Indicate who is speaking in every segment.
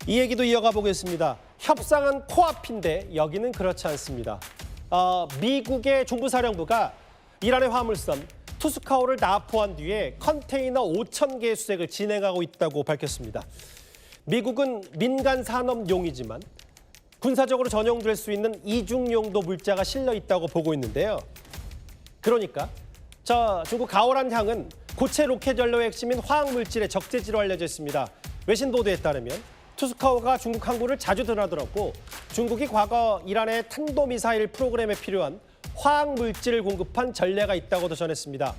Speaker 1: 이 얘기도 이어가 보겠습니다. 협상은 코앞인데 여기는 그렇지 않습니다. 미국의 중부사령부가 이란의 화물선 투스카호를 납포한 뒤에 컨테이너 5,000개의 수색을 진행하고 있다고 밝혔습니다. 미국은 민간 산업용이지만 군사적으로 전용될 수 있는 이중용도 물자가 실려 있다고 보고 있는데요. 그러니까 중국 가오란항은 고체 로켓 연료의 핵심인 화학물질의 적재지로 알려져 있습니다. 외신 보도에 따르면 투스카호가 중국 항구를 자주 드나들었고 중국이 과거 이란의 탄도미사일 프로그램에 필요한 화학물질을 공급한 전례가 있다고도 전했습니다.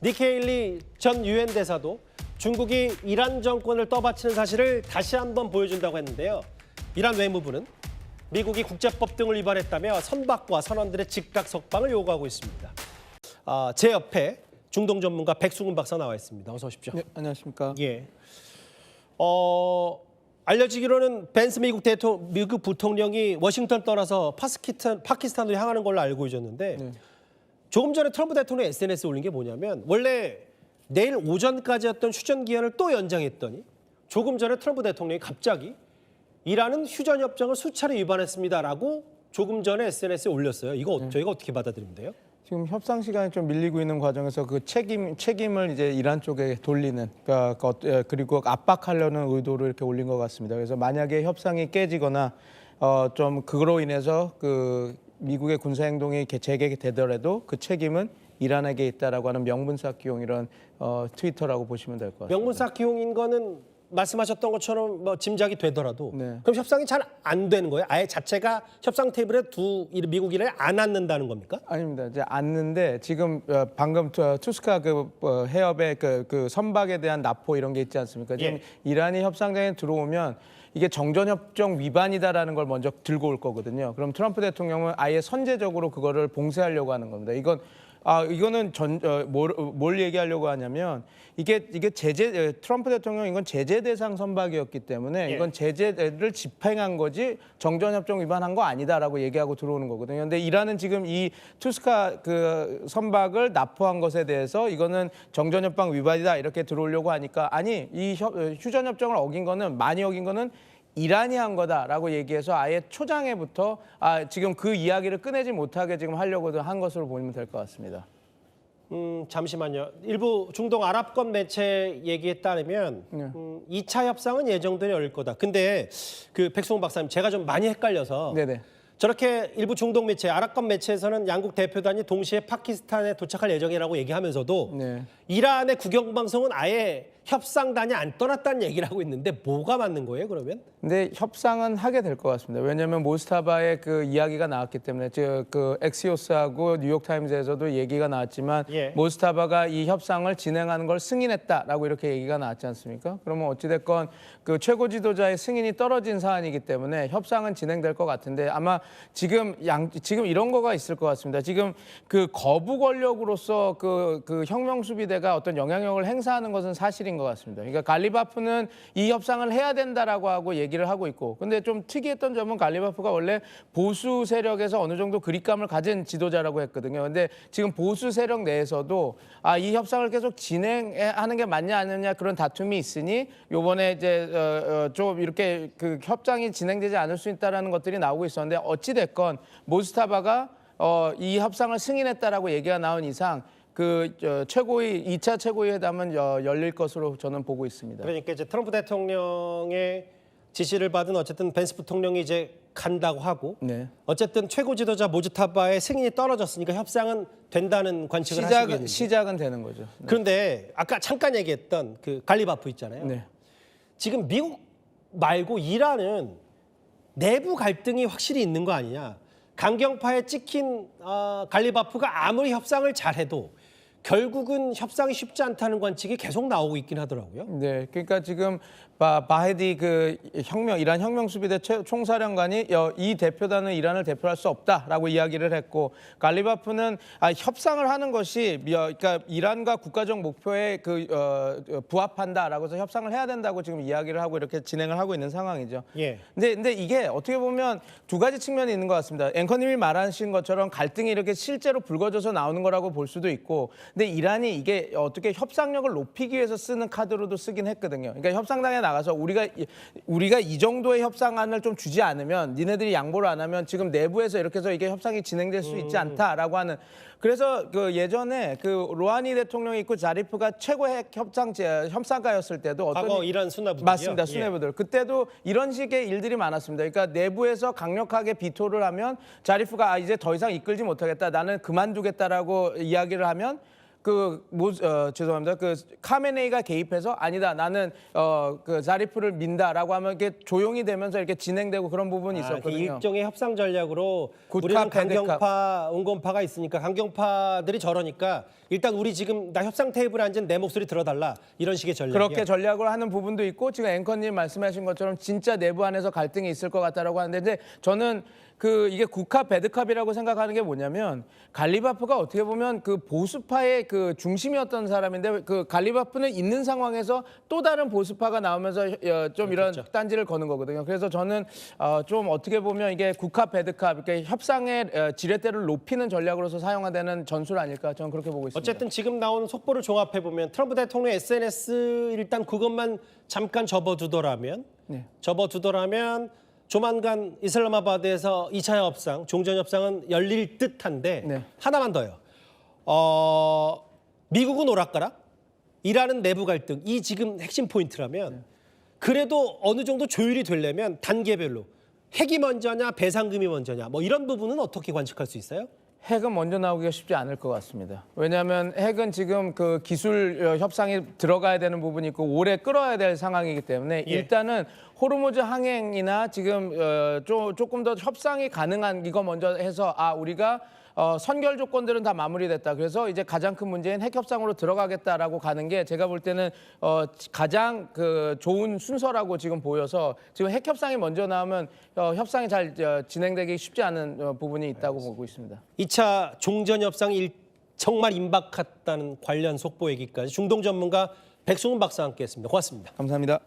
Speaker 1: 니케일리 전 유엔 대사도 중국이 이란 정권을 떠받치는 사실을 다시 한번 보여준다고 했는데요. 이란 외무부는 미국이 국제법 등을 위반했다며 선박과 선원들의 즉각 석방을 요구하고 있습니다. 제 옆에 중동 전문가 백승훈 박사 나와 있습니다. 어서 오십시오.
Speaker 2: 네, 안녕하십니까.
Speaker 1: 예. 알려지기로는 벤스 미국 부통령이 워싱턴 떠나서 파키스탄으로 향하는 걸로 알고 있었는데
Speaker 2: 네.
Speaker 1: 조금 전에 트럼프 대통령이 SNS에 올린 게 뭐냐면 원래 내일 오전까지였던 휴전 기한을 또 연장했더니 조금 전에 트럼프 대통령이 갑자기 이란은 휴전 협정을 수차례 위반했습니다라고 조금 전에 SNS에 올렸어요. 이거 저희가 어떻게 받아들이면 돼요?
Speaker 2: 지금 협상 시간이 좀 밀리고 있는 과정에서 그 책임을 이제 이란 쪽에 돌리는, 그러니까 그리고 압박하려는 의도를 이렇게 올린 것 같습니다. 그래서 만약에 협상이 깨지거나 좀 그로 인해서 그 미국의 군사 행동이 재개되더라도 그 책임은 이란에게 있다라고 하는 명분 쌓기용 이런 트위터라고 보시면 될 것 같습니다.
Speaker 1: 명분 쌓기용인 거는 말씀하셨던 것처럼 뭐 짐작이 되더라도
Speaker 2: 네.
Speaker 1: 그럼 협상이 잘 안 되는 거예요? 아예 자체가 협상 테이블에 미국 이란을 안 앉는다는 겁니까?
Speaker 2: 아닙니다. 이제 앉는데 지금 방금 투스카 해협의 그 선박에 대한 납포 이런 게 있지 않습니까? 지금
Speaker 1: 예.
Speaker 2: 이란이 협상장에 들어오면 이게 정전협정 위반이다라는 걸 먼저 들고 올 거거든요. 그럼 트럼프 대통령은 아예 선제적으로 그거를 봉쇄하려고 하는 겁니다. 이거는 뭘 얘기하려고 하냐면 이게 트럼프 대통령 이건 제재 대상 선박이었기 때문에 이건 제재를 집행한 거지 정전협정 위반한 거 아니다라고 얘기하고 들어오는 거거든요. 근데 이란은 지금 이 투스카 그 선박을 납포한 것에 대해서 이거는 정전협정 위반이다 이렇게 들어오려고 하니까 아니 이 휴전협정을 어긴 거는 많이 어긴 거는 이란이 한 거다라고 얘기해서 아예 초장에부터 지금 그 이야기를 꺼내지 못하게 지금 하려고 한 것으로 보면 될 것 같습니다.
Speaker 1: 잠시만요. 일부 중동 아랍권 매체 얘기에 따르면 2차 협상은 예정대로 열릴 거다. 근데 그 백승훈 박사님 제가 좀 많이 헷갈려서
Speaker 2: 네네.
Speaker 1: 저렇게 일부 중동 매체, 아랍권 매체에서는 양국 대표단이 동시에 파키스탄에 도착할 예정이라고 얘기하면서도
Speaker 2: 네.
Speaker 1: 이란의 국영방송은 아예 협상단이 안 떠났다는 얘기를 하고 있는데 뭐가 맞는 거예요, 그러면?
Speaker 2: 근데 협상은 하게 될 것 같습니다. 왜냐하면 모스타바의 그 이야기가 나왔기 때문에 그 엑시오스하고 뉴욕타임즈에서도 얘기가 나왔지만
Speaker 1: 예.
Speaker 2: 모스타바가 이 협상을 진행하는 걸 승인했다라고 이렇게 얘기가 나왔지 않습니까? 그러면 어찌됐건 그 최고 지도자의 승인이 떨어진 사안이기 때문에 협상은 진행될 것 같은데 아마 지금 이런 거가 있을 것 같습니다. 지금 그 거부 권력으로서 그 혁명 수비대가 어떤 영향력을 행사하는 것은 사실인 것 같습니다. 그러니까 갈리바프는 이 협상을 해야 된다라고 하고 얘기를 하고 있고, 근데 좀 특이했던 점은 갈리바프가 원래 보수 세력에서 어느 정도 그립감을 가진 지도자라고 했거든요. 근데 지금 보수 세력 내에서도 이 협상을 계속 진행하는 게 맞냐 안 맞냐 그런 다툼이 있으니 요번에 이제 좀 이렇게 그 협상이 진행되지 않을 수 있다라는 것들이 나오고 있었는데 어찌 됐건 모스타바가 이 협상을 승인했다라고 얘기가 나온 이상 그 2차 최고위 회담은 열릴 것으로 저는 보고 있습니다.
Speaker 1: 그러니까 이제 트럼프 대통령의 지시를 받은 어쨌든 벤스 부통령이 이제 간다고 하고
Speaker 2: 네.
Speaker 1: 어쨌든 최고 지도자 모즈타바의 승인이 떨어졌으니까 협상은 된다는 관측을 하시게 되죠.
Speaker 2: 시작은 되는 거죠. 네.
Speaker 1: 그런데 아까 잠깐 얘기했던 그 갈리바프 있잖아요.
Speaker 2: 네.
Speaker 1: 지금 미국 말고 이란은 내부 갈등이 확실히 있는 거 아니냐. 강경파에 찍힌 갈리바프가 아무리 협상을 잘해도 결국은 협상이 쉽지 않다는 관측이 계속 나오고 있긴 하더라고요.
Speaker 2: 네, 그러니까 지금 바헤디 그 이란 혁명수비대 총사령관이 이 대표단은 이란을 대표할 수 없다라고 이야기를 했고 갈리바프는 협상을 하는 것이 그러니까 이란과 국가적 목표에 부합한다라고 해서 협상을 해야 된다고 지금 이야기를 하고 이렇게 진행을 하고 있는 상황이죠.
Speaker 1: 예.
Speaker 2: 근데 이게 어떻게 보면 두 가지 측면이 있는 것 같습니다. 앵커님이 말하신 것처럼 갈등이 이렇게 실제로 불거져서 나오는 거라고 볼 수도 있고, 근데 이란이 이게 어떻게 협상력을 높이기 위해서 쓰는 카드로도 쓰긴 했거든요. 그러니까 협상단에 나가서 우리가 이 정도의 협상안을 좀 주지 않으면 니네들이 양보를 안 하면 지금 내부에서 이렇게 해서 이게 협상이 진행될 수 있지 않다라고 하는. 그래서 그 예전에 그 로하니 대통령이 있고 자리프가 최고 핵 협상가였을 때도
Speaker 1: 과거 이란 수뇌부들이요?
Speaker 2: 맞습니다.
Speaker 1: 예.
Speaker 2: 수뇌부들. 그때도 이런 식의 일들이 많았습니다. 그러니까 내부에서 강력하게 비토를 하면 자리프가 이제 더 이상 이끌지 못하겠다. 나는 그만두겠다라고 이야기를 하면 죄송합니다. 그 카메네이가 개입해서 아니다. 나는 그 자리프를 민다라고 하면 이렇게 조용히 되면서 이렇게 진행되고 그런 부분이 있었거든요.
Speaker 1: 일종의 협상 전략으로
Speaker 2: 굿캅,
Speaker 1: 우리는
Speaker 2: 배드캅.
Speaker 1: 강경파, 온건파가 있으니까 강경파들이 저러니까 일단 우리 지금 나 협상 테이블에 앉은 내 목소리 들어달라 이런 식의 전략이요.
Speaker 2: 그렇게 전략을 하는 부분도 있고 지금 앵커님 말씀하신 것처럼 진짜 내부 안에서 갈등이 있을 것 같다라고 하는데 근데 저는 이게 굿캅, 배드캅이라고 생각하는 게 뭐냐면 갈리바프가 어떻게 보면 그 보수파의 그 중심이었던 사람인데 그 갈리바프는 있는 상황에서 또 다른 보수파가 나오면서 좀 이런 딴지를 거는 거거든요. 그래서 저는 좀 어떻게 보면 이게 굿캅, 배드캅 이렇게 협상의 지렛대를 높이는 전략으로서 사용화되는 전술 아닐까 저는 그렇게 보고 있습니다.
Speaker 1: 어쨌든 지금 나오는 속보를 종합해 보면 트럼프 대통령 SNS 일단 그것만 잠깐 접어두더라면 조만간 이슬라마바드에서 2차 협상, 종전 협상은 열릴 듯한데
Speaker 2: 네.
Speaker 1: 하나만 더요. 미국은 오락가락, 이란은 내부 갈등, 이 지금 핵심 포인트라면 그래도 어느 정도 조율이 되려면 단계별로 핵이 먼저냐, 배상금이 먼저냐, 뭐 이런 부분은 어떻게 관측할 수 있어요?
Speaker 2: 핵은 먼저 나오기가 쉽지 않을 것 같습니다. 왜냐하면 핵은 지금 그 기술 협상이 들어가야 되는 부분이 있고 오래 끌어야 될 상황이기 때문에 일단은 호르무즈 항행이나 지금 조금 더 협상이 가능한 이거 먼저 해서 우리가 선결 조건들은 다 마무리됐다. 그래서 이제 가장 큰 문제인 핵 협상으로 들어가겠다라고 가는 게 제가 볼 때는 가장 그 좋은 순서라고 지금 보여서 지금 핵 협상이 먼저 나오면 협상이 잘 진행되기 쉽지 않은 부분이 있다고 보고 있습니다.
Speaker 1: 2차 종전 협상이 정말 임박했다는 관련 속보 얘기까지 중동 전문가 백승훈 박사와 함께했습니다. 고맙습니다.
Speaker 2: 감사합니다.